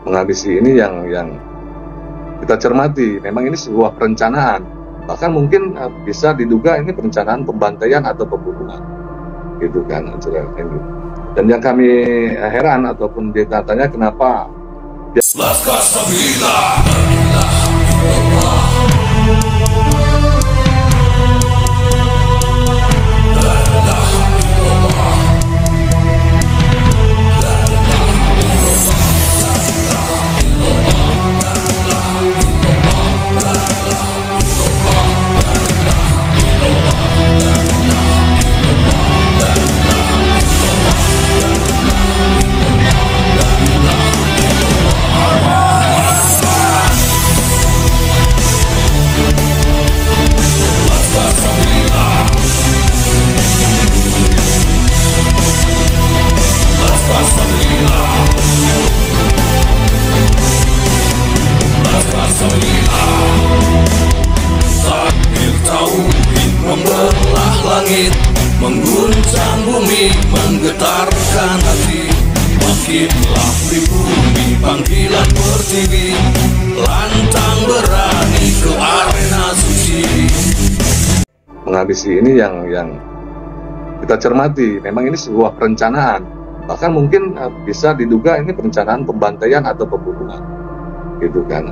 menghabisi ini yang kita cermati. Memang ini sebuah perencanaan, bahkan mungkin bisa diduga ini perencanaan pembantaian atau pembunuhan, gitu kan. Dan yang kami heran ataupun ditanya kenapa membelah langit, mengguncang bumi, menggetarkan hati. Makinlah pribumi panggilan pertiwi, lantang berani ke arena suci. Menghabisi ini yang kita cermati. Memang ini sebuah perencanaan, bahkan mungkin bisa diduga ini perencanaan pembantaian atau pembunuhan, gitu kan.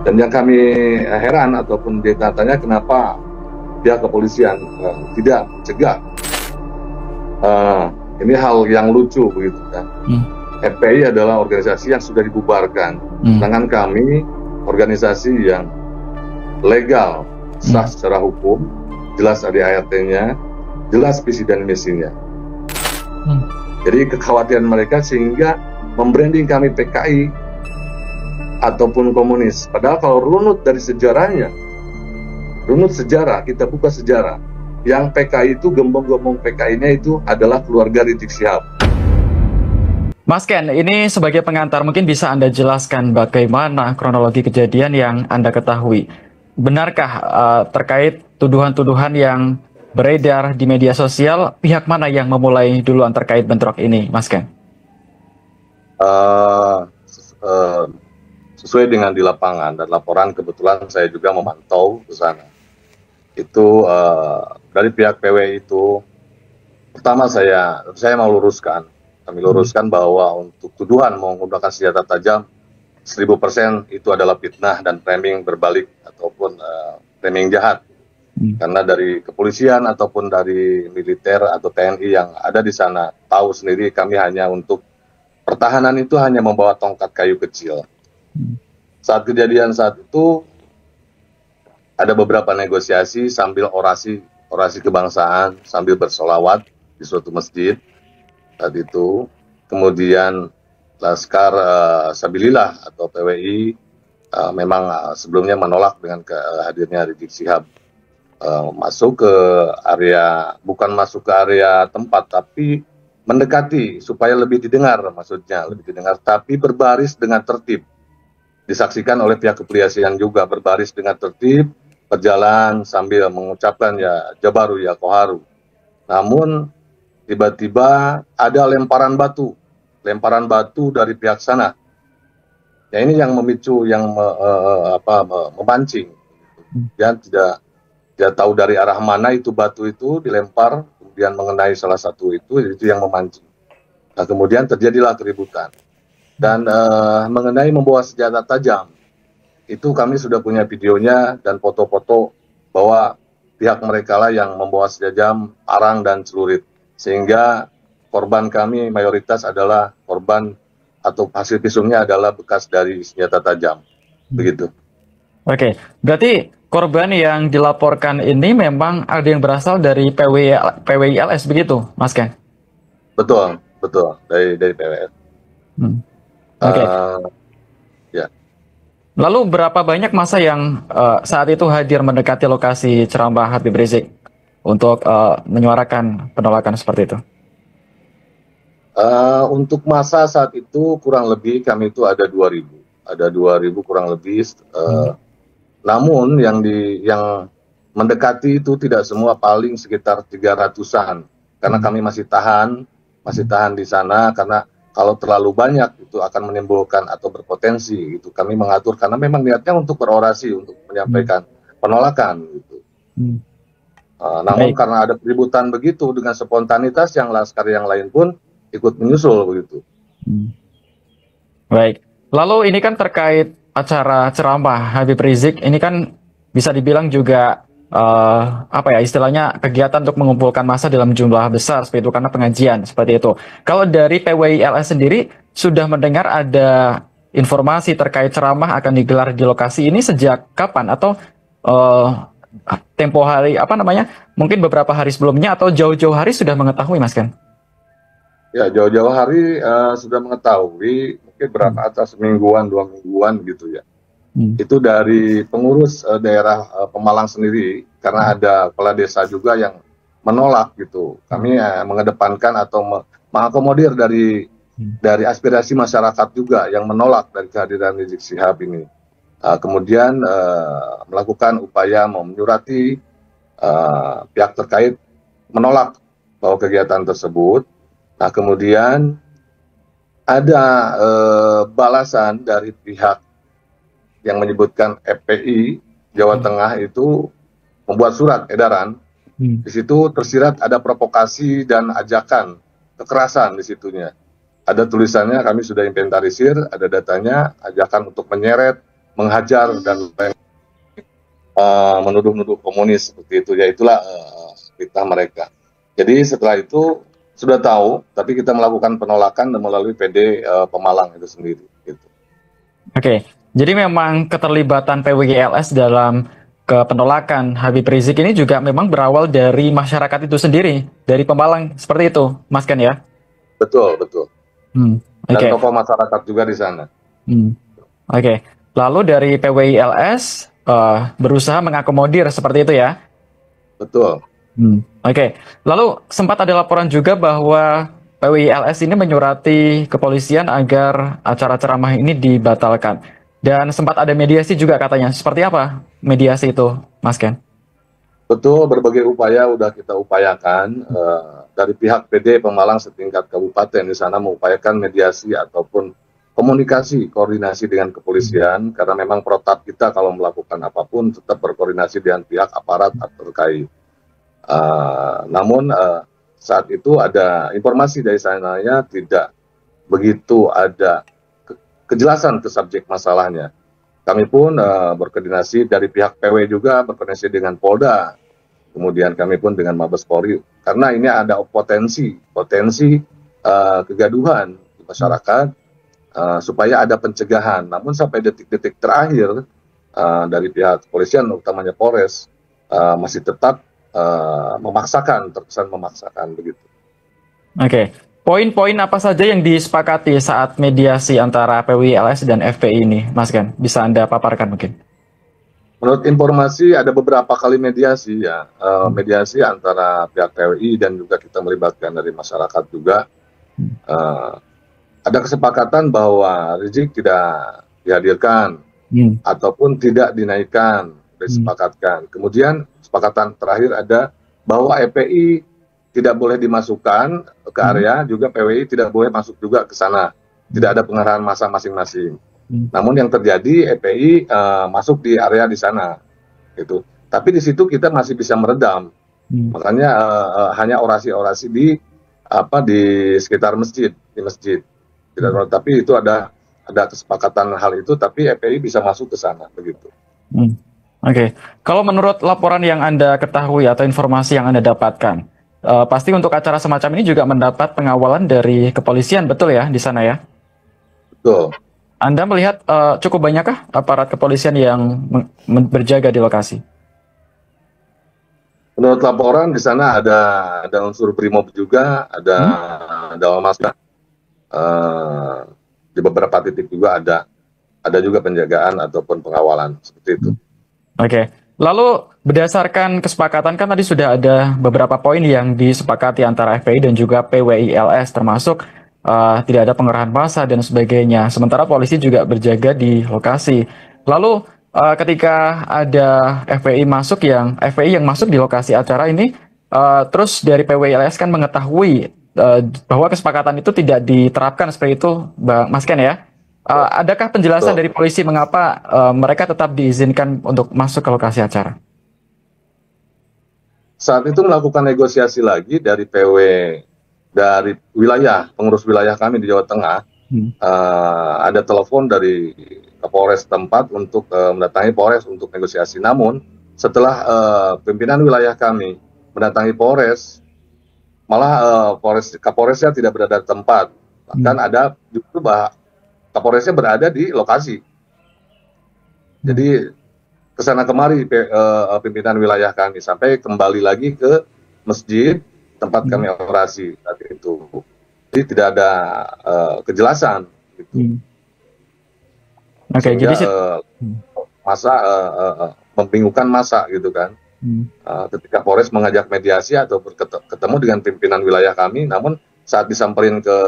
Dan yang kami heran ataupun ditanya kenapa pihak kepolisian tidak mencegah. Ini hal yang lucu begitu kan. FPI adalah organisasi yang sudah dibubarkan, sedangkan kami organisasi yang legal, sah secara hukum, jelas ada ART-nya, jelas visi dan misinya. Jadi kekhawatiran mereka sehingga membranding kami PKI ataupun komunis. Padahal kalau runut dari sejarahnya, runut sejarah, kita buka sejarah, yang PKI itu, gembong-gembong PKI-nya itu adalah keluarga Rizik Syihab. Mas Ken, ini sebagai pengantar mungkin bisa Anda jelaskan bagaimana kronologi kejadian yang Anda ketahui. Benarkah terkait tuduhan-tuduhan yang beredar di media sosial, pihak mana yang memulai duluan terkait bentrok ini, Mas Ken? Sesuai dengan di lapangan dan laporan, kebetulan saya juga memantau ke sana. Itu dari pihak PWI itu, pertama saya mau luruskan, kami luruskan bahwa untuk tuduhan menggunakan senjata tajam 1000% itu adalah fitnah dan framing berbalik ataupun framing jahat. Karena dari kepolisian ataupun dari militer atau TNI yang ada di sana tahu sendiri kami hanya untuk pertahanan itu hanya membawa tongkat kayu kecil. Saat kejadian saat itu ada beberapa negosiasi sambil orasi kebangsaan, sambil bersolawat di suatu masjid saat itu. Kemudian Laskar Sabilillah atau PWI memang sebelumnya menolak dengan hadirnya Rizik Syihab masuk ke area, bukan masuk ke area tempat, tapi mendekati supaya lebih didengar, maksudnya lebih didengar, tapi berbaris dengan tertib. Disaksikan oleh pihak kepolisian juga berbaris dengan tertib, berjalan sambil mengucapkan ya Jabaru ya Koharu. Namun tiba-tiba ada lemparan batu dari pihak sana. Ya ini yang memicu, yang memancing. Dia tidak tahu dari arah mana itu batu itu dilempar, kemudian mengenai salah satu itu yang memancing. Nah, kemudian terjadilah keributan. Dan mengenai membawa senjata tajam, itu kami sudah punya videonya dan foto-foto bahwa pihak mereka lah yang membawa senjata tajam, parang dan celurit. Sehingga korban kami mayoritas adalah korban atau hasil visumnya adalah bekas dari senjata tajam. Begitu. Oke, berarti korban yang dilaporkan ini memang ada yang berasal dari PWI-LS begitu, Mas Ken? Betul, dari PWI. Oke. Ya. Lalu berapa banyak massa yang saat itu hadir mendekati lokasi ceramah Habib Rizik untuk menyuarakan penolakan seperti itu? Untuk massa saat itu kurang lebih kami itu ada 2.000, kurang lebih. Namun yang mendekati itu tidak semua, paling sekitar 300-an, karena kami masih tahan di sana karena kalau terlalu banyak itu akan menimbulkan atau berpotensi gitu. Kami mengatur karena memang niatnya untuk berorasi, untuk menyampaikan penolakan gitu. Namun Baik. karena ada keributan begitu dengan spontanitas, yang laskar yang lain pun ikut menyusul begitu. Baik. Lalu ini kan terkait acara ceramah Habib Rizik, ini kan bisa dibilang juga apa ya istilahnya kegiatan untuk mengumpulkan massa dalam jumlah besar seperti itu karena pengajian seperti itu. Kalau dari PWILS sendiri sudah mendengar ada informasi terkait ceramah akan digelar di lokasi ini sejak kapan atau tempo hari apa namanya mungkin beberapa hari sebelumnya atau jauh-jauh hari sudah mengetahui Mas Ken? Ya, jauh-jauh hari sudah mengetahui, mungkin berapa atas semingguan, 2 mingguan gitu ya. Itu dari pengurus daerah Pemalang sendiri, karena ada kepala desa juga yang menolak gitu. Kami mengedepankan atau mengakomodir dari aspirasi masyarakat juga yang menolak dari kehadiran Rizik Syihab ini. Kemudian melakukan upaya menyurati pihak terkait menolak bahwa kegiatan tersebut. Nah, kemudian ada balasan dari pihak yang menyebutkan FPI Jawa Tengah itu membuat surat edaran. Di situ tersirat ada provokasi dan ajakan kekerasan di situnya. Ada tulisannya, kami sudah inventarisir, ada datanya, ajakan untuk menyeret, menghajar, dan menuduh-nuduh komunis seperti itu. Ya itulah berita mereka. Jadi setelah itu sudah tahu, tapi kita melakukan penolakan melalui PD Pemalang itu sendiri. Gitu. Oke, jadi memang keterlibatan PWGLS dalam penolakan Habib Rizik ini juga memang berawal dari masyarakat itu sendiri, dari Pemalang, seperti itu, Mas Ken ya? Betul, betul. Dan tokoh masyarakat juga di sana. Oke, lalu dari PWILS berusaha mengakomodir seperti itu ya? Betul. Oke, lalu sempat ada laporan juga bahwa PWILS ini menyurati kepolisian agar acara ceramah ini dibatalkan. Dan sempat ada mediasi juga katanya. Seperti apa mediasi itu, Mas Ken? Betul, berbagai upaya sudah kita upayakan. Dari pihak PD Pemalang setingkat kabupaten di sana mengupayakan mediasi ataupun komunikasi, koordinasi dengan kepolisian. Karena memang protap kita kalau melakukan apapun tetap berkoordinasi dengan pihak aparat terkait. Namun saat itu ada informasi dari sananya tidak begitu ada kejelasan ke subjek masalahnya. Kami pun berkoordinasi dari pihak PW juga, berkoordinasi dengan Polda, kemudian kami pun dengan Mabes Polri, karena ini ada potensi kegaduhan di masyarakat, supaya ada pencegahan. Namun sampai detik-detik terakhir dari pihak kepolisian, utamanya Polres, masih tetap terkesan memaksakan begitu. Oke, poin-poin apa saja yang disepakati saat mediasi antara PWILS dan FPI ini, Mas Ken? Bisa Anda paparkan mungkin? Menurut informasi ada beberapa kali mediasi ya, mediasi antara pihak PWI dan juga kita melibatkan dari masyarakat juga. Ada kesepakatan bahwa Rizik tidak dihadirkan ataupun tidak dinaikkan, disepakatkan. Kemudian kesepakatan terakhir ada bahwa FPI tidak boleh dimasukkan ke area, juga PWI tidak boleh masuk juga ke sana. Tidak ada pengerahan massa masing-masing. Namun yang terjadi FPI masuk di area di sana, gitu. Tapi di situ kita masih bisa meredam. Makanya hanya orasi-orasi di sekitar masjid, di masjid. Tidak, tapi itu ada kesepakatan hal itu, tapi FPI bisa masuk ke sana, begitu. Oke, kalau menurut laporan yang Anda ketahui atau informasi yang Anda dapatkan, pasti untuk acara semacam ini juga mendapat pengawalan dari kepolisian, betul ya, di sana ya? Betul. Anda melihat cukup banyakkah aparat kepolisian yang berjaga di lokasi? Menurut laporan di sana ada unsur Brimob juga, ada Ormas, di beberapa titik juga ada juga penjagaan ataupun pengawalan seperti itu. Oke, lalu berdasarkan kesepakatan kan tadi sudah ada beberapa poin yang disepakati antara FPI dan juga PWILS, termasuk tidak ada pengerahan massa dan sebagainya. Sementara polisi juga berjaga di lokasi. Lalu ketika ada FPI yang masuk di lokasi acara ini, terus dari PWILS kan mengetahui bahwa kesepakatan itu tidak diterapkan seperti itu, Mas Ken ya. Adakah penjelasan Betul. dari polisi mengapa mereka tetap diizinkan untuk masuk ke lokasi acara? Saat itu melakukan negosiasi lagi dari PW dari wilayah, pengurus wilayah kami di Jawa Tengah. Ada telepon dari Kapolres tempat untuk mendatangi Polres untuk negosiasi. Namun setelah pimpinan wilayah kami mendatangi Polres, malah Kapolresnya tidak berada di tempat. Bahkan ada justru Kapolresnya berada di lokasi. Jadi kesana kemari pimpinan wilayah kami sampai kembali lagi ke masjid tempat kami orasi saat itu. Jadi tidak ada kejelasan. Gitu. Oke, jadi masa membingungkan masa gitu kan. Ketika Polres mengajak mediasi atau ketemu dengan pimpinan wilayah kami, namun saat disamperin ke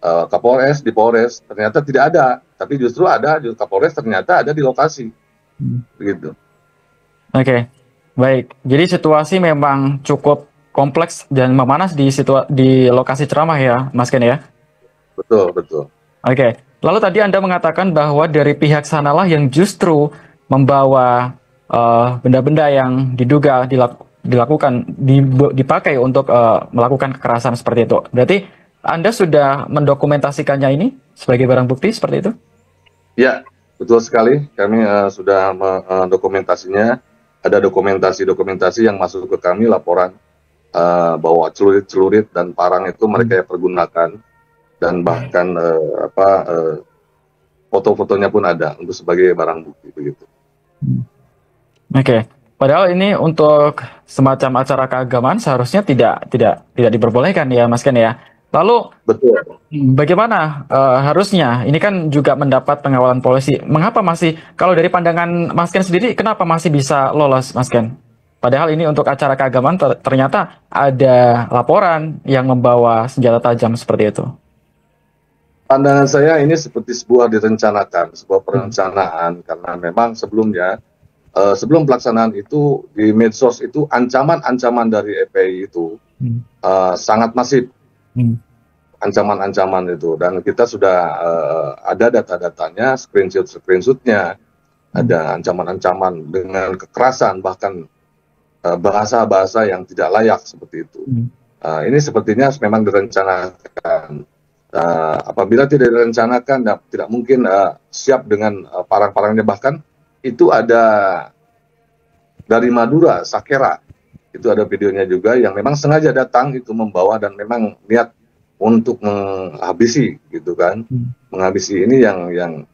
Kapolres di Polres ternyata tidak ada, tapi justru ada Kapolres ternyata ada di lokasi. Begitu. Oke, baik. Jadi situasi memang cukup kompleks dan memanas di lokasi ceramah ya, Mas Ken ya? Betul, betul. Oke, lalu tadi Anda mengatakan bahwa dari pihak sanalah yang justru membawa benda-benda yang diduga dipakai untuk melakukan kekerasan seperti itu. Berarti Anda sudah mendokumentasikannya ini sebagai barang bukti seperti itu? Ya, betul sekali. Kami sudah mendokumentasinya. Ada dokumentasi yang masuk ke kami, laporan bahwa celurit-celurit dan parang itu mereka pergunakan, dan bahkan foto-fotonya pun ada untuk sebagai barang bukti begitu. Oke. Padahal ini untuk semacam acara keagamaan seharusnya tidak diperbolehkan ya, Mas Ken ya. Lalu betul. Bagaimana harusnya? Ini kan juga mendapat pengawalan polisi. Mengapa masih, kalau dari pandangan Mas Ken sendiri, kenapa masih bisa lolos, Mas Ken? Padahal ini untuk acara keagamaan ternyata ada laporan yang membawa senjata tajam seperti itu. Pandangan saya ini seperti sebuah perencanaan, karena memang sebelumnya, sebelum pelaksanaan itu di medsos itu ancaman-ancaman dari FPI itu sangat masif. Ancaman-ancaman itu, dan kita sudah ada data-datanya, screenshot-nya, ada ancaman-ancaman dengan kekerasan, bahkan bahasa-bahasa yang tidak layak seperti itu. Ini sepertinya memang direncanakan. Apabila tidak direncanakan, tidak mungkin siap dengan parang-parangnya. Bahkan itu ada dari Madura, Sakera, itu ada videonya juga yang memang sengaja datang itu membawa dan memang niat untuk menghabisi gitu kan. Menghabisi ini yang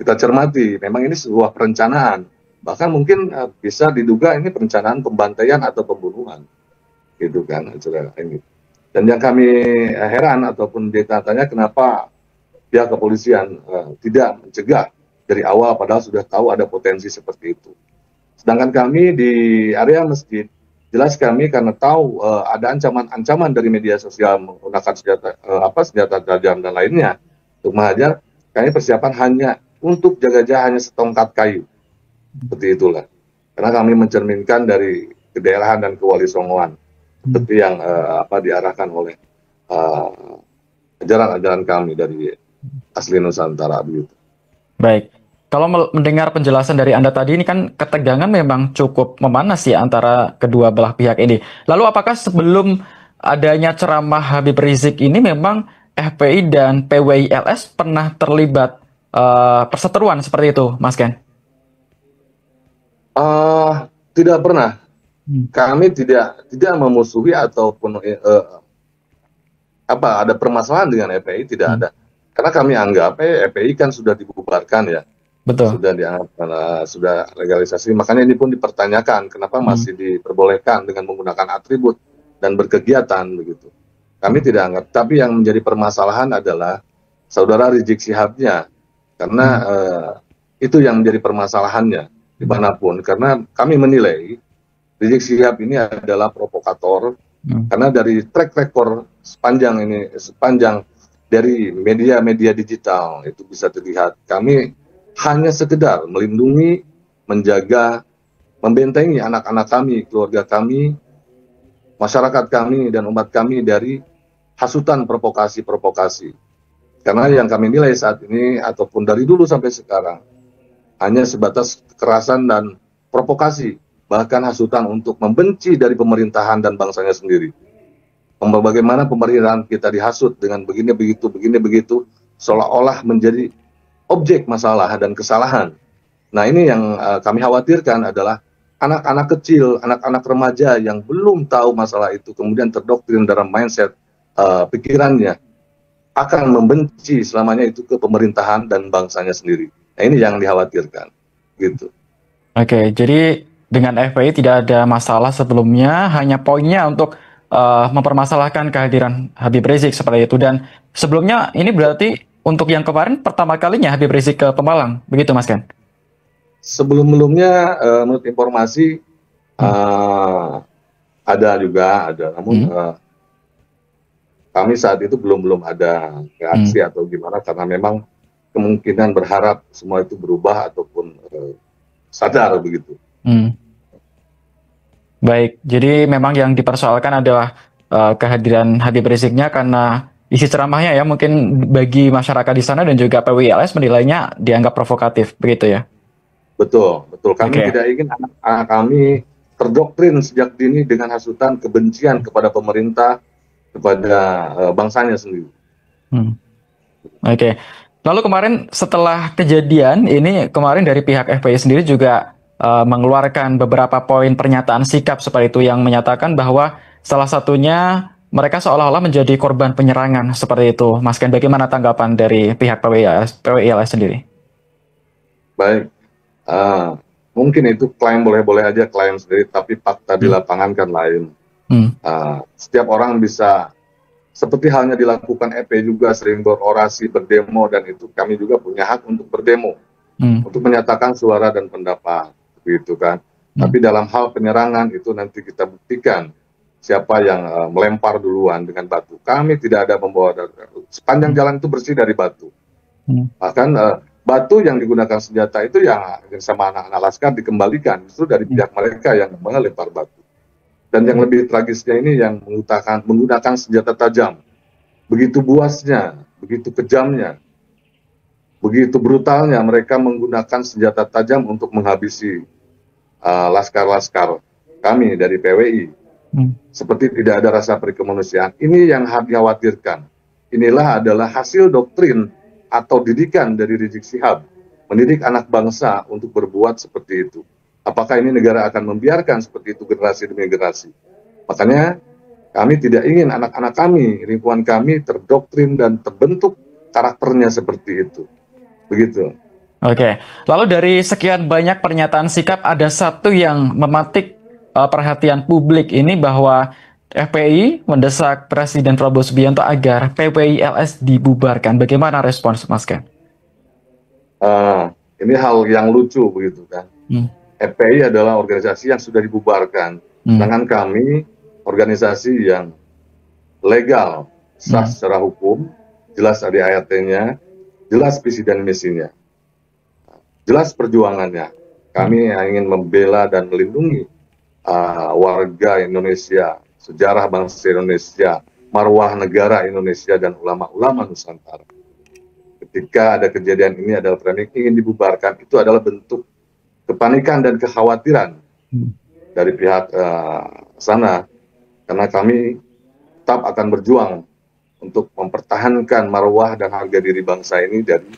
kita cermati, memang ini sebuah perencanaan, bahkan mungkin bisa diduga ini perencanaan pembantaian atau pembunuhan gitu kan ini. Dan yang kami heran ataupun ditanya kenapa pihak kepolisian tidak mencegah dari awal, padahal sudah tahu ada potensi seperti itu. Sedangkan kami di area masjid, jelas kami karena tahu ada ancaman-ancaman dari media sosial menggunakan senjata tajam dan lainnya untuk menghajar, kami persiapan hanya untuk jaga-jaga hanya setongkat kayu, seperti itulah. Karena kami mencerminkan dari kedaerahan dan kewali songoan, seperti yang diarahkan oleh ajaran-ajaran kami dari asli Nusantara begitu. Baik. Kalau mendengar penjelasan dari Anda tadi, ini kan ketegangan memang cukup memanas ya antara kedua belah pihak ini. Lalu apakah sebelum adanya ceramah Habib Rizik ini memang FPI dan PWILS pernah terlibat perseteruan seperti itu, Mas Ken? Tidak pernah. Kami tidak memusuhi ataupun ada permasalahan dengan FPI, tidak ada. Karena kami anggap FPI kan sudah dibubarkan ya. Betul. Sudah dianggap sudah legalisasi, makanya ini pun dipertanyakan kenapa masih diperbolehkan dengan menggunakan atribut dan berkegiatan begitu. Kami tidak anggap, tapi yang menjadi permasalahan adalah saudara Rizik Sihabnya, karena itu yang menjadi permasalahannya dimanapun, karena kami menilai Rizik Sihab ini adalah provokator, karena dari track record sepanjang dari media-media digital itu bisa terlihat kami hanya sekedar melindungi, menjaga, membentengi anak-anak kami, keluarga kami, masyarakat kami dan umat kami dari hasutan provokasi-provokasi. Karena yang kami nilai saat ini ataupun dari dulu sampai sekarang hanya sebatas kekerasan dan provokasi, bahkan hasutan untuk membenci dari pemerintahan dan bangsanya sendiri. Bagaimana pemerintahan kita dihasut dengan begini begitu, seolah-olah menjadi objek masalah dan kesalahan. Nah, ini yang kami khawatirkan adalah anak-anak kecil, anak-anak remaja yang belum tahu masalah itu, kemudian terdoktrin dalam mindset pikirannya, akan membenci selamanya itu ke pemerintahan dan bangsanya sendiri. Nah, ini yang dikhawatirkan, gitu. Oke, jadi dengan FPI tidak ada masalah sebelumnya, hanya poinnya untuk mempermasalahkan kehadiran Habib Rizik seperti itu. Dan sebelumnya ini berarti untuk yang kemarin pertama kalinya Habib Rizik ke Pemalang, begitu Mas Ken? Sebelum-sebelumnya menurut informasi ada, namun kami saat itu belum ada reaksi atau gimana, karena memang kemungkinan berharap semua itu berubah ataupun sadar begitu. Baik, jadi memang yang dipersoalkan adalah kehadiran Habib Riziknya karena isi ceramahnya ya mungkin bagi masyarakat di sana dan juga PWILS menilainya dianggap provokatif, begitu ya? Betul. Kami tidak ingin anak-anak kami terdoktrin sejak dini dengan hasutan kebencian kepada pemerintah, kepada bangsanya sendiri. Oke. Lalu kemarin setelah kejadian ini, kemarin dari pihak FPI sendiri juga mengeluarkan beberapa poin pernyataan sikap seperti itu yang menyatakan bahwa salah satunya mereka seolah-olah menjadi korban penyerangan seperti itu. Mas Ken, bagaimana tanggapan dari pihak PWILS sendiri? Baik. Mungkin itu klaim boleh-boleh aja klaim sendiri, tapi fakta di lapangan kan lain. Setiap orang bisa, seperti halnya dilakukan FPI juga sering berorasi, berdemo, dan itu kami juga punya hak untuk berdemo, untuk menyatakan suara dan pendapat, gitu kan. Tapi dalam hal penyerangan itu nanti kita buktikan siapa yang melempar duluan dengan batu. Kami tidak ada membawa, sepanjang jalan itu bersih dari batu. Bahkan batu yang digunakan senjata itu yang sama anak-anak laskar dikembalikan justru dari pihak mereka yang melempar batu. Dan yang lebih tragisnya ini yang menggunakan senjata tajam. Begitu buasnya, begitu kejamnya, begitu brutalnya mereka menggunakan senjata tajam untuk menghabisi laskar-laskar kami dari PWI. Seperti tidak ada rasa perikemanusiaan. Ini yang dikhawatirkan. Inilah adalah hasil doktrin atau didikan dari Rizik Syihab, mendidik anak bangsa untuk berbuat seperti itu. Apakah ini negara akan membiarkan seperti itu generasi demi generasi? Makanya kami tidak ingin anak-anak kami, lingkungan kami terdoktrin dan terbentuk karakternya seperti itu. Begitu. Oke, lalu dari sekian banyak pernyataan sikap, ada satu yang mematik perhatian publik ini bahwa FPI mendesak Presiden Prabowo Subianto agar PWILS dibubarkan. Bagaimana respons Mas Ken? Ini hal yang lucu begitu kan. FPI adalah organisasi yang sudah dibubarkan. Sedangkan kami organisasi yang legal, sah secara hukum, jelas ada ART-nya, jelas visi dan misinya, jelas perjuangannya. Kami ingin membela dan melindungi warga Indonesia, sejarah bangsa Indonesia, marwah negara Indonesia, dan ulama-ulama Nusantara. Ketika ada kejadian ini adalah framing ingin dibubarkan, itu adalah bentuk kepanikan dan kekhawatiran dari pihak sana, karena kami tetap akan berjuang untuk mempertahankan marwah dan harga diri bangsa ini dari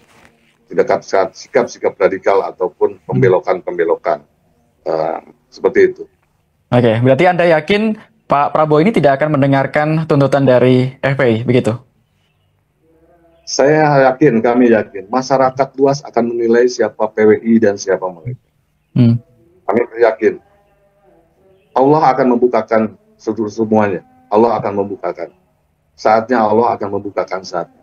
tidak sikap-sikap radikal ataupun pembelokan-pembelokan seperti itu. Oke, berarti Anda yakin Pak Prabowo ini tidak akan mendengarkan tuntutan dari FPI, begitu? Saya yakin, kami yakin, masyarakat luas akan menilai siapa PWI dan siapa mereka. Kami yakin, Allah akan membukakan semuanya. Allah akan membukakan. Saatnya Allah akan membukakan saat.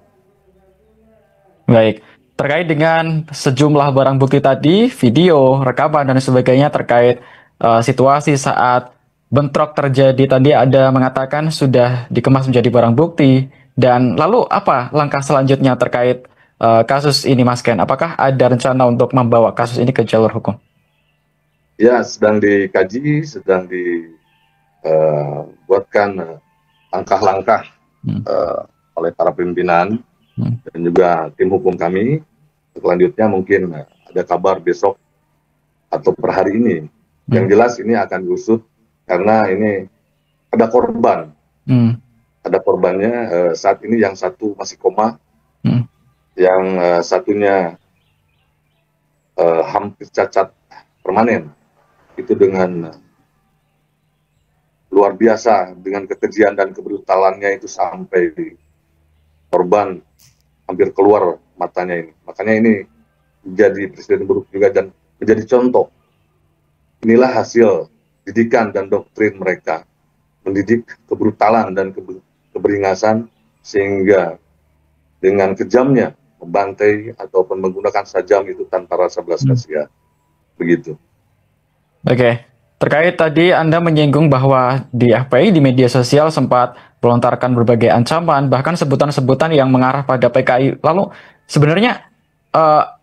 Baik, terkait dengan sejumlah barang bukti tadi, video, rekaman, dan sebagainya terkait situasi saat bentrok terjadi tadi ada mengatakan sudah dikemas menjadi barang bukti, dan lalu apa langkah selanjutnya terkait kasus ini Mas Ken? Apakah ada rencana untuk membawa kasus ini ke jalur hukum? Ya, sedang dikaji, sedang buatkan langkah-langkah oleh para pimpinan dan juga tim hukum kami. Selanjutnya mungkin ada kabar besok atau per hari ini. Yang jelas ini akan diusut karena ini ada korban. Ada korbannya saat ini, yang satu masih koma, yang satunya hampir cacat permanen. Itu dengan luar biasa, dengan kekejian dan kebrutalannya itu sampai korban hampir keluar matanya ini. Makanya ini menjadi presiden buruk juga dan menjadi contoh. Inilah hasil didikan dan doktrin mereka, mendidik kebrutalan dan keberingasan sehingga dengan kejamnya membantai ataupun menggunakan sajam itu tanpa rasa belas kasihan. Begitu. Oke. Terkait tadi Anda menyinggung bahwa di FPI di media sosial sempat melontarkan berbagai ancaman, bahkan sebutan-sebutan yang mengarah pada PKI. Lalu sebenarnya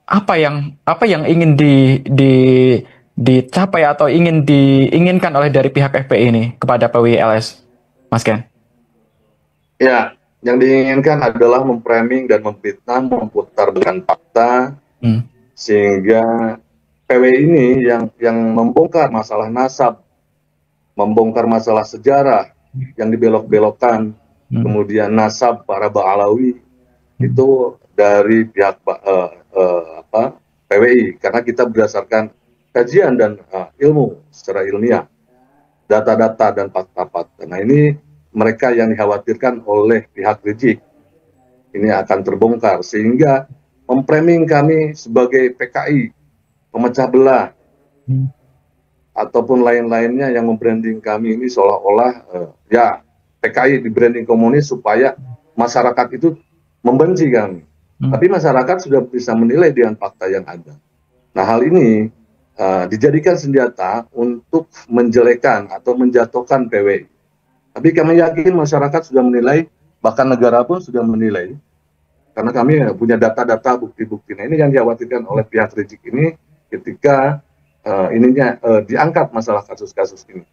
apa yang ingin dicapai atau diinginkan oleh dari pihak FPI ini kepada PWI-LS, Mas Ken? Ya, yang diinginkan adalah memframing dan memfitnah, memutarbalikkan fakta, sehingga PWI ini yang membongkar masalah nasab, membongkar masalah sejarah yang dibelok-belokkan, kemudian nasab para Ba'alawi itu dari pihak PWI, karena kita berdasarkan kajian dan ilmu secara ilmiah, data-data dan fakta-fakta. Nah, ini mereka yang dikhawatirkan oleh pihak Rizik ini akan terbongkar, sehingga memframing kami sebagai PKI memecah belah ataupun lain-lainnya yang membranding kami ini seolah-olah ya PKI di branding komunis supaya masyarakat itu membenci kami. Tapi masyarakat sudah bisa menilai dengan fakta yang ada. Nah, hal ini dijadikan senjata untuk menjelekan atau menjatuhkan PWI. Tapi kami yakin masyarakat sudah menilai, bahkan negara pun sudah menilai, karena kami punya data-data, bukti-bukti. Nah, ini yang dikhawatirkan oleh pihak Rizik ini ketika diangkat masalah kasus-kasus ini.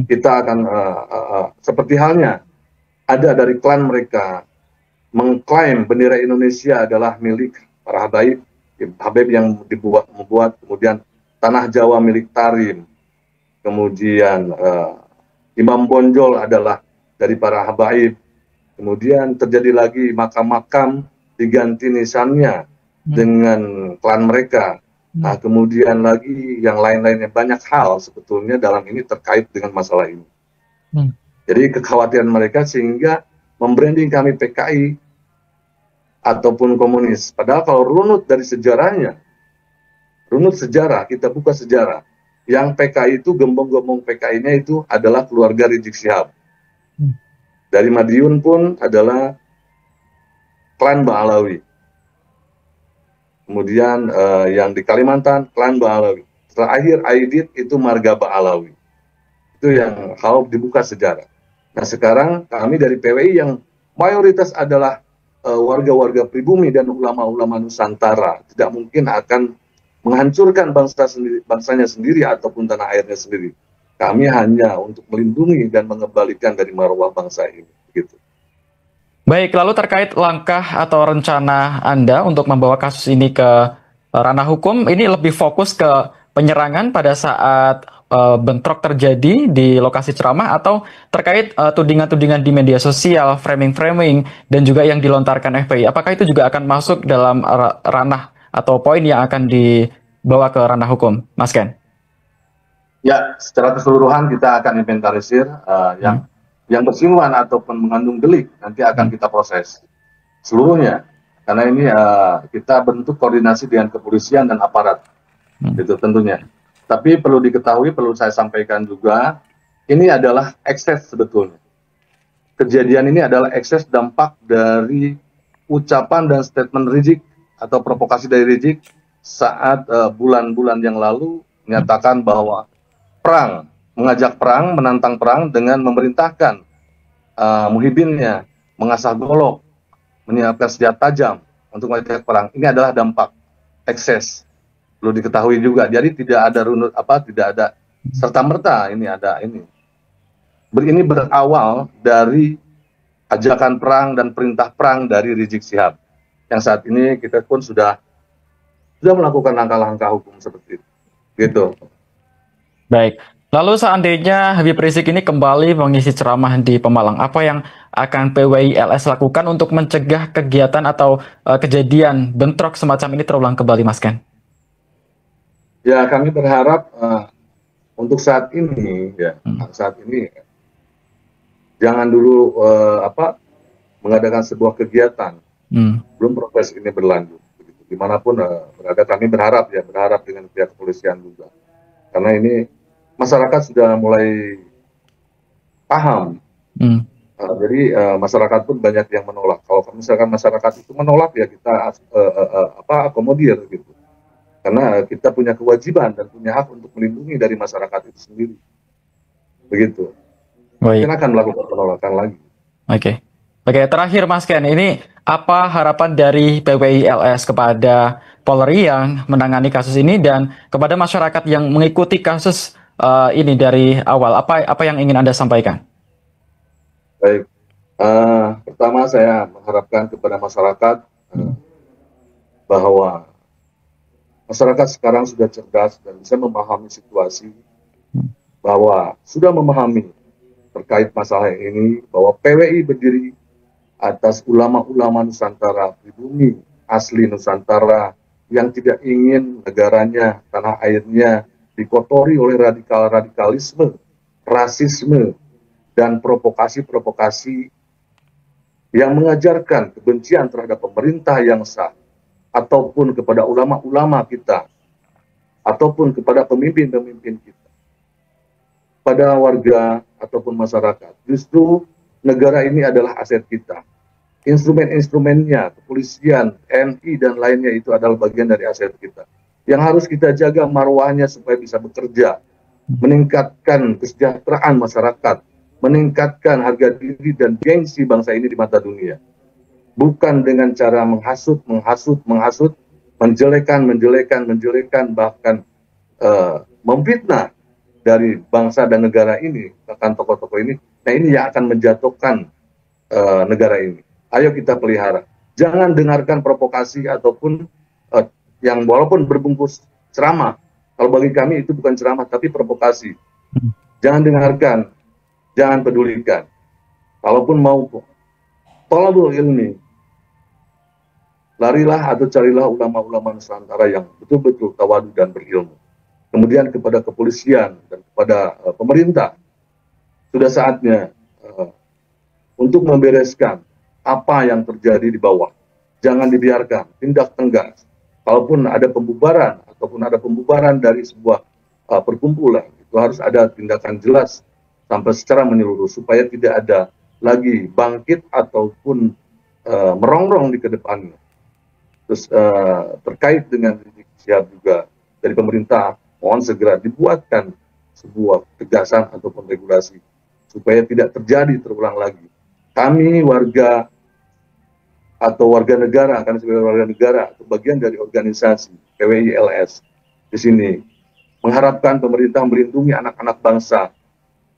Kita akan seperti halnya ada dari klan mereka mengklaim bendera Indonesia adalah milik para Habib yang membuat, kemudian tanah Jawa milik Tarim, kemudian Imam Bonjol adalah dari para habaib, kemudian terjadi lagi makam-makam diganti nisannya dengan klan mereka. Nah, kemudian lagi yang lain-lainnya, banyak hal sebetulnya dalam ini terkait dengan masalah ini. Jadi kekhawatiran mereka sehingga membranding kami PKI ataupun komunis. Padahal kalau runut dari sejarahnya, runut sejarah, kita buka sejarah, yang PKI itu, gembong-gembong PKI-nya itu adalah keluarga Rizik Syihab. Dari Madiun pun adalah klan Ba'alawi. Kemudian yang di Kalimantan, klan Ba'alawi. Terakhir Aidit itu marga Ba'alawi. Itu yang kalau dibuka sejarah. Nah, sekarang kami dari PWI yang mayoritas adalah warga-warga pribumi dan ulama-ulama Nusantara tidak mungkin akan menghancurkan bangsanya sendiri ataupun tanah airnya sendiri. Kami hanya untuk melindungi dan mengembalikan dari marwah bangsa ini. Gitu. Baik, lalu terkait langkah atau rencana Anda untuk membawa kasus ini ke ranah hukum, ini lebih fokus ke penyerangan pada saat bentrok terjadi di lokasi ceramah atau terkait tudingan-tudingan di media sosial, framing-framing, dan juga yang dilontarkan FPI. Apakah itu juga akan masuk dalam ranah atau poin yang akan dibawa ke ranah hukum, Mas Ken? Ya, secara keseluruhan kita akan inventarisir yang bersinggungan ataupun mengandung delik, nanti akan kita proses seluruhnya. Karena ini kita bentuk koordinasi dengan kepolisian dan aparat, itu tentunya. Tapi perlu diketahui, perlu saya sampaikan juga, ini adalah ekses sebetulnya. Kejadian ini adalah ekses dampak dari ucapan dan statement Rizik atau provokasi dari Rizik saat bulan-bulan yang lalu menyatakan bahwa perang, mengajak perang, menantang perang dengan memerintahkan muhibinnya mengasah golok, menyiapkan senjata tajam untuk mengajak perang. Ini adalah dampak ekses. Perlu diketahui juga. Jadi tidak ada runut tidak ada serta merta ini ada ini. ini berawal dari ajakan perang dan perintah perang dari Rizik Syihab, yang saat ini kita pun sudah melakukan langkah-langkah hukum seperti itu. Gitu. Baik. Lalu seandainya Habib Rizik ini kembali mengisi ceramah di Pemalang, apa yang akan PWI LS lakukan untuk mencegah kegiatan atau kejadian bentrok semacam ini terulang kembali, Mas Ken? Ya, kami berharap untuk saat ini, jangan dulu mengadakan sebuah kegiatan belum proses ini berlanjut. Dimanapun berada, kami berharap dengan pihak kepolisian juga, karena ini masyarakat sudah mulai paham. Jadi masyarakat pun banyak yang menolak. Kalau misalkan masyarakat itu menolak, ya kita akomodir gitu, karena kita punya kewajiban dan punya hak untuk melindungi dari masyarakat itu sendiri. Begitu. Kita akan melakukan penolakan lagi. Oke, terakhir Mas Ken, ini apa harapan dari PWI LS kepada Polri yang menangani kasus ini dan kepada masyarakat yang mengikuti kasus ini dari awal? Apa yang ingin Anda sampaikan? Baik, pertama saya mengharapkan kepada masyarakat bahwa masyarakat sekarang sudah cerdas dan bisa memahami situasi, bahwa sudah memahami terkait masalah ini, bahwa PWI berdiri atas ulama-ulama Nusantara, pribumi asli Nusantara yang tidak ingin negaranya, tanah airnya dikotori oleh radikalisme, rasisme, dan provokasi-provokasi yang mengajarkan kebencian terhadap pemerintah yang sah, ataupun kepada ulama-ulama kita, ataupun kepada pemimpin-pemimpin kita, pada warga ataupun masyarakat. Justru negara ini adalah aset kita. Instrumen-instrumennya, kepolisian, TNI, dan lainnya itu adalah bagian dari aset kita. Yang harus kita jaga marwahnya supaya bisa bekerja, meningkatkan kesejahteraan masyarakat, meningkatkan harga diri dan gengsi bangsa ini di mata dunia. Bukan dengan cara menghasut, menjelekan, bahkan memfitnah dari bangsa dan negara ini, bahkan tokoh-tokoh ini. Nah, ini yang akan menjatuhkan negara ini. Ayo kita pelihara. Jangan dengarkan provokasi ataupun yang walaupun berbungkus ceramah. Kalau bagi kami itu bukan ceramah, tapi provokasi. Jangan dengarkan, jangan pedulikan. Kalaupun mau thalabul ilmi, larilah atau carilah ulama-ulama Nusantara yang betul-betul tawadu dan berilmu. Kemudian kepada kepolisian dan kepada pemerintah, sudah saatnya untuk membereskan apa yang terjadi di bawah. Jangan dibiarkan, tindak tegas. Kalaupun ada pembubaran ataupun ada pembubaran dari sebuah perkumpulan, itu harus ada tindakan jelas sampai secara menyeluruh supaya tidak ada lagi bangkit ataupun merongrong di kedepannya. Terus terkait dengan Rizik Syihab juga dari pemerintah, mohon segera dibuatkan sebuah tegasan ataupun regulasi supaya tidak terjadi terulang lagi. Kami warga atau warga negara, kami sebagai warga negara atau bagian dari organisasi PWI LS di sini mengharapkan pemerintah melindungi anak-anak bangsa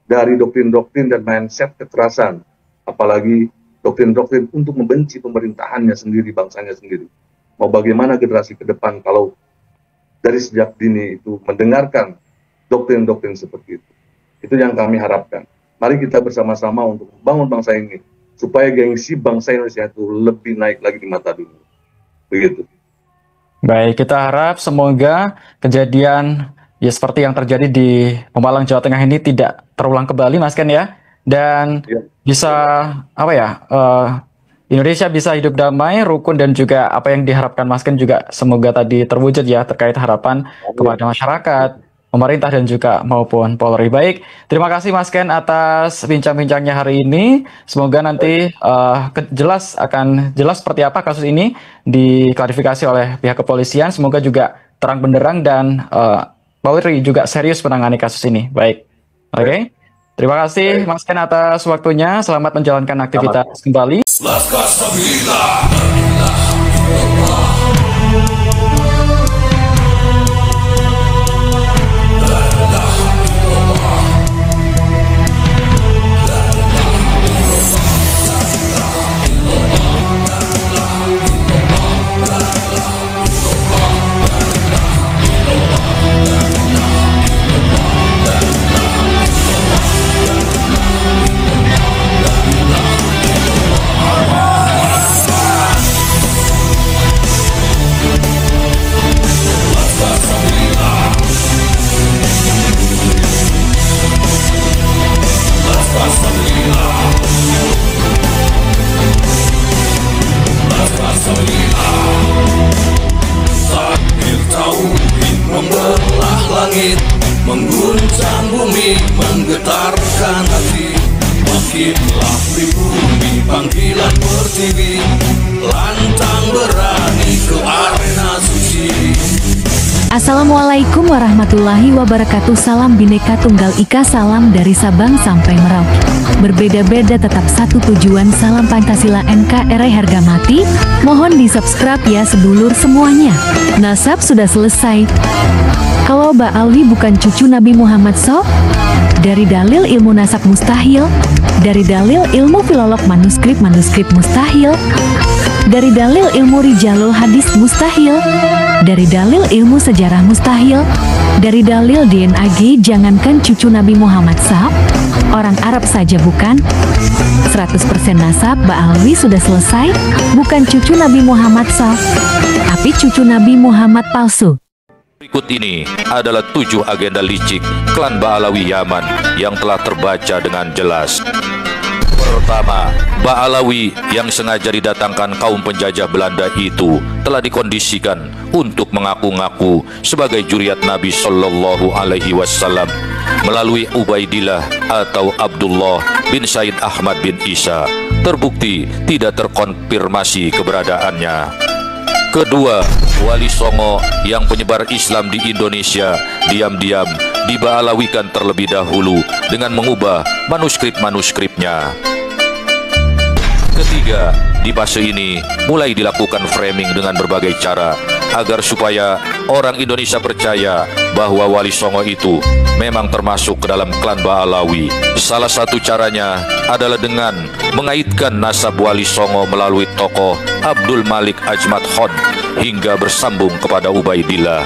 dari doktrin-doktrin dan mindset kekerasan, apalagi doktrin-doktrin untuk membenci pemerintahannya sendiri, bangsanya sendiri. Mau bagaimana generasi ke depan kalau dari sejak dini itu mendengarkan doktrin-doktrin seperti itu. Itu yang kami harapkan. Mari kita bersama-sama untuk membangun bangsa ini, supaya gengsi bangsa Indonesia itu lebih naik lagi di mata dunia. Begitu. Baik, kita harap semoga kejadian ya seperti yang terjadi di Pemalang, Jawa Tengah ini tidak terulang kembali, Mas Ken ya. Dan bisa Indonesia bisa hidup damai, rukun, dan juga apa yang diharapkan Mas Ken juga semoga tadi terwujud ya, terkait harapan kepada masyarakat, pemerintah, dan juga maupun Polri. Baik, terima kasih Mas Ken atas bincang-bincangnya hari ini. Semoga nanti akan jelas seperti apa kasus ini diklarifikasi oleh pihak kepolisian. Semoga juga terang benderang dan Polri juga serius menangani kasus ini. Baik, oke. Terima kasih Mas Ken atas waktunya. Selamat menjalankan aktivitas kembali. Laskar Sabila. menggetarkan hati. Makinlah pribumi panggilan pertiwi, lantang berani ke arena suci. Assalamualaikum warahmatullahi wabarakatuh. Salam Bhinneka Tunggal Ika, salam dari Sabang sampai Merauke. Berbeda-beda tetap satu tujuan, salam Pancasila NKRI harga mati. Mohon di subscribe ya sedulur semuanya. Nasab sudah selesai. Kalau Mbak Alwi bukan cucu Nabi Muhammad SAW? Dari dalil ilmu nasab mustahil. Dari dalil ilmu filolog manuskrip mustahil. Dari dalil ilmu rijalul hadis mustahil. Dari dalil ilmu sejarah mustahil. Dari dalil DNA, jangankan cucu Nabi Muhammad SAW, orang Arab saja bukan. 100% nasab Mbak Alwi sudah selesai, bukan cucu Nabi Muhammad SAW, tapi cucu Nabi Muhammad palsu. Berikut ini adalah 7 agenda licik klan Ba'alawi Yaman yang telah terbaca dengan jelas. Pertama, Ba'alawi yang sengaja didatangkan kaum penjajah Belanda itu telah dikondisikan untuk mengaku-ngaku sebagai juriat Nabi Shallallahu Alaihi Wasallam melalui Ubaidillah atau Abdullah bin Said Ahmad bin Isa. Terbukti tidak terkonfirmasi keberadaannya. Kedua, Wali Songo yang penyebar Islam di Indonesia diam-diam diba'alawikan terlebih dahulu dengan mengubah manuskrip-manuskripnya. Ketiga, di fase ini mulai dilakukan framing dengan berbagai cara agar supaya orang Indonesia percaya bahwa Wali Songo itu memang termasuk ke dalam klan Ba'alawi. Salah satu caranya adalah dengan mengaitkan nasab Wali Songo melalui tokoh Abdul Malik Ajmat Khan hingga bersambung kepada Ubaidillah.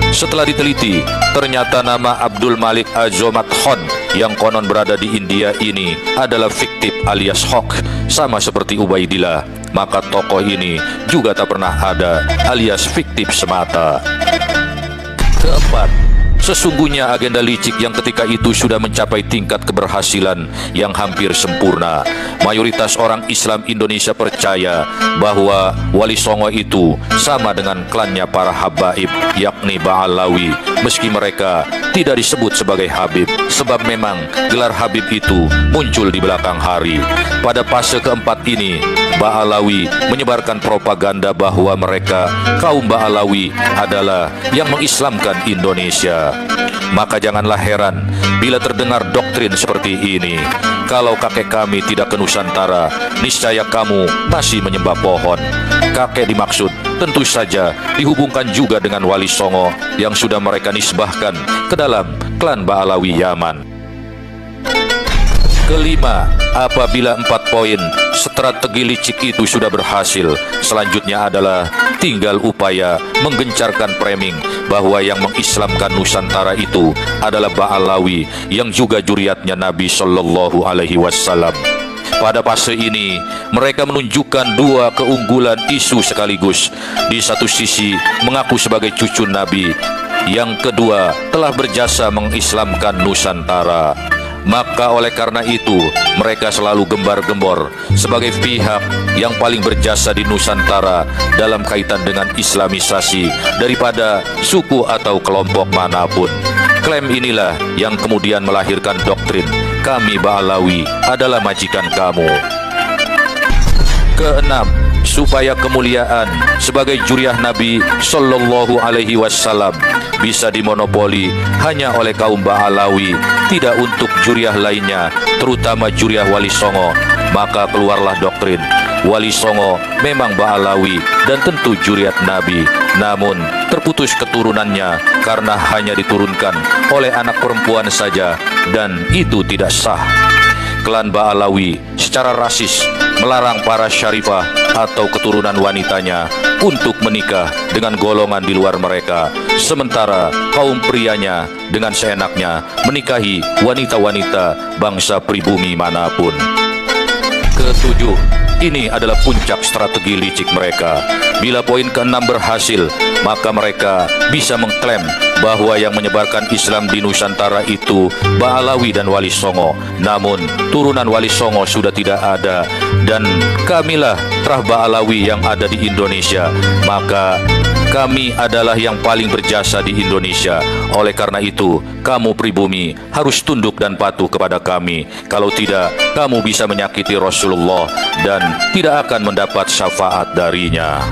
Setelah diteliti, ternyata nama Abdul Malik Ajmat Khan yang konon berada di India ini adalah fiktif alias hoax, sama seperti Ubaidillah. Maka tokoh ini juga tak pernah ada alias fiktif semata. Keempat, sesungguhnya agenda licik yang ketika itu sudah mencapai tingkat keberhasilan yang hampir sempurna. Mayoritas orang Islam Indonesia percaya bahwa Wali Songo itu sama dengan klannya para habaib, yakni Ba'alawi, meski mereka tidak disebut sebagai Habib, sebab memang gelar Habib itu muncul di belakang hari. Pada fase keempat ini, Ba'alawi menyebarkan propaganda bahwa mereka, kaum Ba'alawi, adalah yang mengislamkan Indonesia. Maka janganlah heran bila terdengar doktrin seperti ini. Kalau kakek kami tidak ke Nusantara, niscaya kamu masih menyembah pohon. Kakek dimaksud tentu saja dihubungkan juga dengan Wali Songo yang sudah mereka nisbahkan ke dalam klan Ba'alawi Yaman. Kelima, apabila 4 poin strategi licik itu sudah berhasil, selanjutnya adalah tinggal upaya menggencarkan framing bahwa yang mengislamkan Nusantara itu adalah Ba'alawi yang juga juriatnya Nabi Shallallahu Alaihi Wasallam. Pada fase ini, mereka menunjukkan 2 keunggulan isu sekaligus. Di satu sisi mengaku sebagai cucu Nabi, yang kedua telah berjasa mengislamkan Nusantara. Maka oleh karena itu, mereka selalu gembar-gembor sebagai pihak yang paling berjasa di Nusantara dalam kaitan dengan islamisasi daripada suku atau kelompok manapun. Klaim inilah yang kemudian melahirkan doktrin kami Ba'alawi adalah majikan kamu. Keenam, supaya kemuliaan sebagai juriah Nabi Shallallahu Alaihi Wasallam bisa dimonopoli hanya oleh kaum Ba'alawi, tidak untuk juriah lainnya, terutama juriah Wali Songo, maka keluarlah doktrin Wali Songo memang Ba'alawi dan tentu juriat Nabi, namun terputus keturunannya karena hanya diturunkan oleh anak perempuan saja, dan itu tidak sah. Klan Ba'alawi secara rasis melarang para syarifah atau keturunan wanitanya untuk menikah dengan golongan di luar mereka, sementara kaum prianya dengan seenaknya menikahi wanita-wanita bangsa pribumi manapun. Ketujuh, ini adalah puncak strategi licik mereka. Bila poin ke-6 berhasil, maka mereka bisa mengklaim bahwa yang menyebarkan Islam di Nusantara itu Ba'alawi dan Wali Songo. Namun turunan Wali Songo sudah tidak ada, dan kamilah terah Ba'alawi yang ada di Indonesia. Maka Kami adalah yang paling berjasa di Indonesia. Oleh karena itu, kamu pribumi harus tunduk dan patuh kepada kami. Kalau tidak, kamu bisa menyakiti Rasulullah dan tidak akan mendapat syafaat darinya.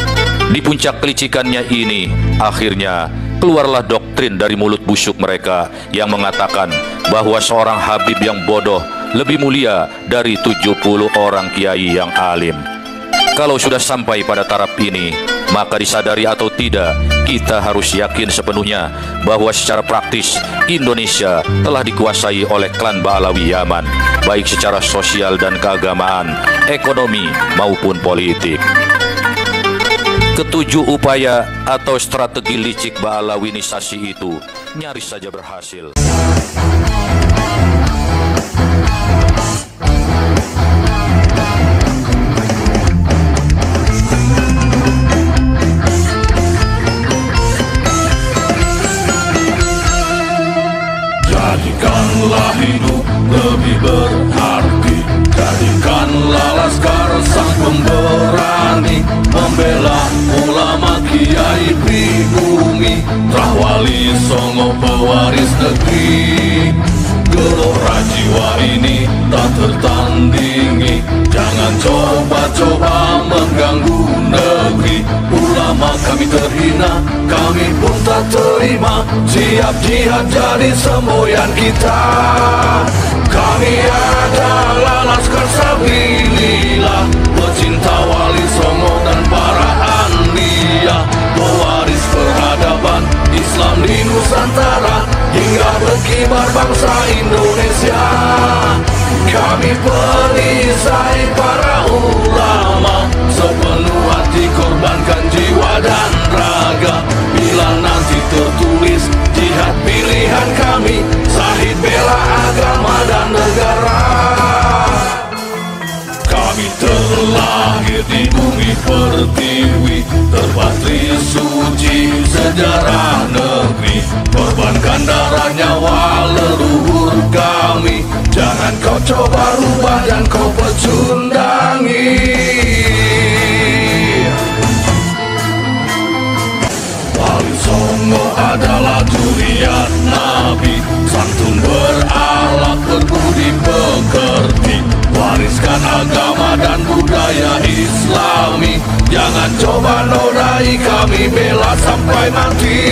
Di puncak kelicikannya ini, akhirnya keluarlah doktrin dari mulut busuk mereka yang mengatakan bahwa seorang Habib yang bodoh lebih mulia dari 70 orang kiai yang alim. Kalau sudah sampai pada taraf ini, maka disadari atau tidak, kita harus yakin sepenuhnya bahwa secara praktis Indonesia telah dikuasai oleh klan Ba'alawi Yaman, baik secara sosial dan keagamaan, ekonomi maupun politik. Ketujuh upaya atau strategi licik Ba'alawinisasi itu nyaris saja berhasil. Jadikanlah hidup lebih berarti, jadikanlah laskar sang pemberani, membela ulama kiai pribumi, Rahwali Songo pewaris negeri. Gelora jiwa ini tak tertandingi, jangan coba-coba mengganggu negeri. Ulama kami terhina, kami pun tak terima, siap jihad jadi semboyan kita. Kami adalah laskar sabilillah, pecinta Wali Songo dan para anbiya, pewaris peradaban Islam di Nusantara hingga berkibar bangsa Indonesia. Kami perisai para ulama, sepenuh hati korbankan jiwa dan raga. Bila nanti tertulis jihad pilihan kami, Syahid bela agama dan negara. Kami terlahir di bumi pertiwi, terpatri suci sejarah negeri, korbankan darah nyawa leluhur kami. Jangan kau coba rubah dan kau pecundangi. Wali Songo adalah juriat Nabi, santun berakhlak berbudi pekerti, wariskan agama dan budaya Islami. Jangan coba nodai kami, bela sampai mati.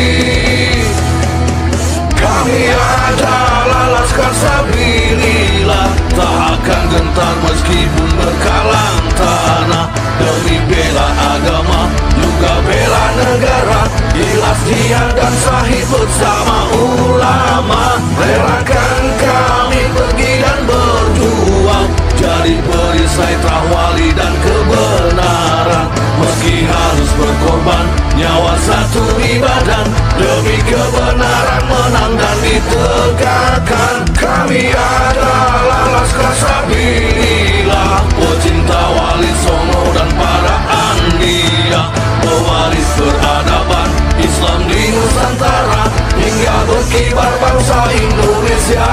Kami adalah laskar sabilillah, tak akan gentar meskipun berkalang tanah, demi bela agama juga bela negara. Ikhlas jihad dan Syahid bersama ulama, relakan kami pergi dan berjuang, jadi perisai Rahwali dan kebenaran. Meski harus berkorban nyawa satu di badan, demi kebenaran menang dan ditegakkan. Kami adalah laskar sabilillah, pecinta Wali Songo dan para anbiya, pewaris peradaban Islam di Nusantara hingga berkibar bangsa Indonesia.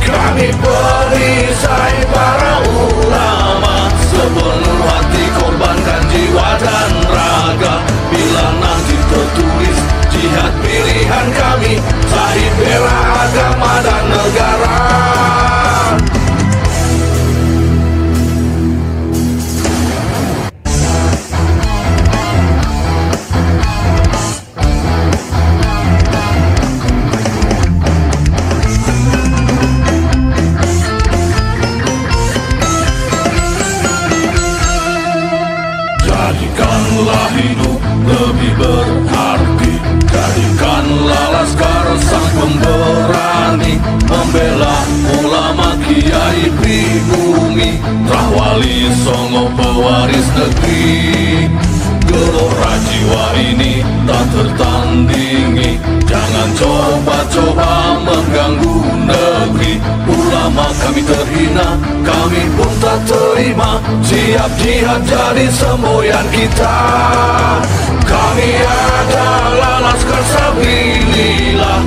Kami perisai para ulama, sepenuh hati korbankan jiwa dan raga. Bila nanti tertulis jihad pilihan kami, Syahid bela agama dan negara. Jadikanlah hidup lebih berarti, jadikanlah laskar sang pemberani, membela ulama kiai pribumi, Rahwali Songo pewaris negeri. Gelora jiwa ini tak tertandingi, jangan coba-coba mengganggu negeri. Ulama kami terhina, kami pun tak terima, siap jihad jadi semboyan kita. Kami adalah laskar sabilillah,